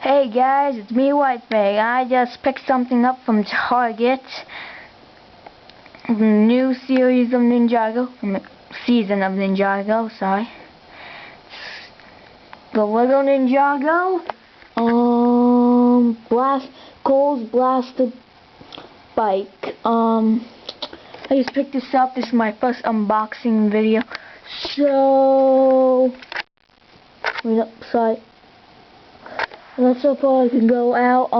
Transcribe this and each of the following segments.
Hey guys, it's me, Whitebag. I just picked something up from Target. The new series of Ninjago, season of Ninjago, sorry. The Lego Ninjago, Cole's Blaster Bike. I just picked this up. This is my first unboxing video. So, wait up, sorry. That's so far I can go out.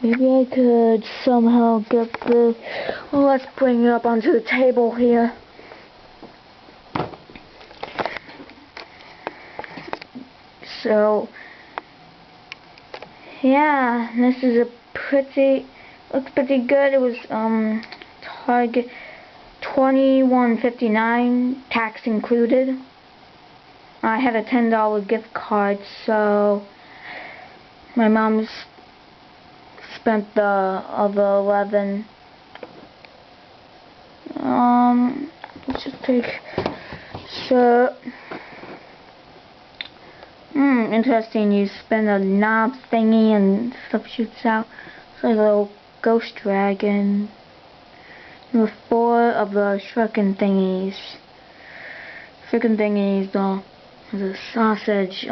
Maybe I could somehow get this. Well, let's bring it up onto the table here. So, yeah, this is looks pretty good. It was Target $21.59, tax included. I had a $10 gift card, so my mom spent the other $11. Let's just take so interesting. You spin a knob thingy and stuff shoots out. It's like a little ghost dragon. There were 4 of the shuriken thingies. The sausage,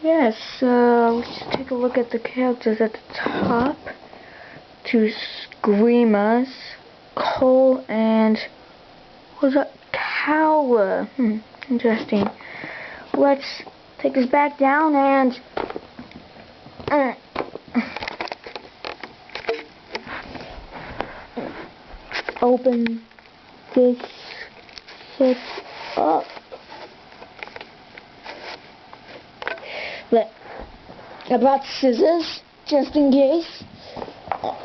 yes, let's just take a look at the characters at the top. 2 screamers, Cole and, what was that, Cower. Interesting. Let's take this back down and, open this set up. But I brought scissors just in case.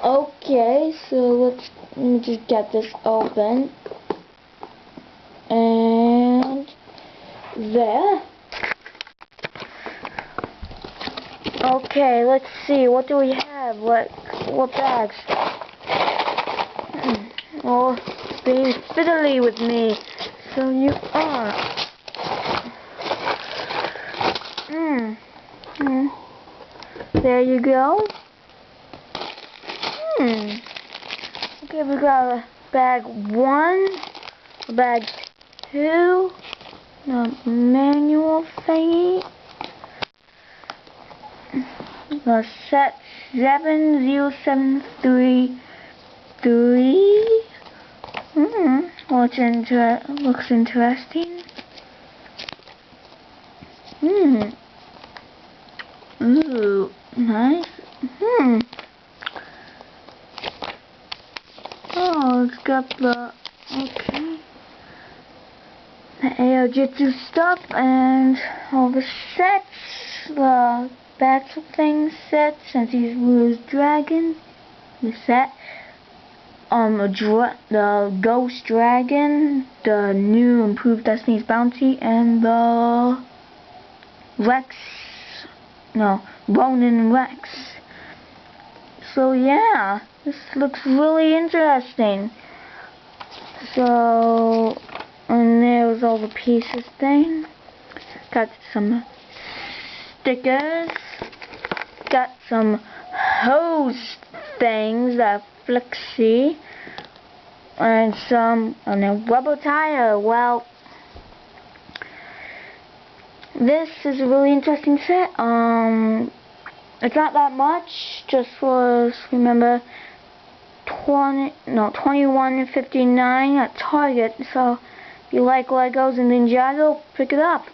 Okay, so let me just get this open. And there. Okay, let's see. What do we have? What bags? Oh, being fiddly with me. So you are. There you go. Okay, we got a bag 1, a bag 2, the manual thingy, the set 70733. Looks interesting. Ooh, nice. Oh, it's got the Aojitsu stuff and all the sets, the battle thing set, since he's Blue's dragon. The set. The Ghost Dragon, the new improved Destiny's Bounty, and the Ronin Rex. So yeah, this looks really interesting. So, and there's all the pieces thing. Got some stickers. Got some hose things that flexy, and some rubber tire. Well, this is a really interesting set. It's not that much. Just was, remember, $21.59 at Target. So if you like Legos and Ninjago, pick it up.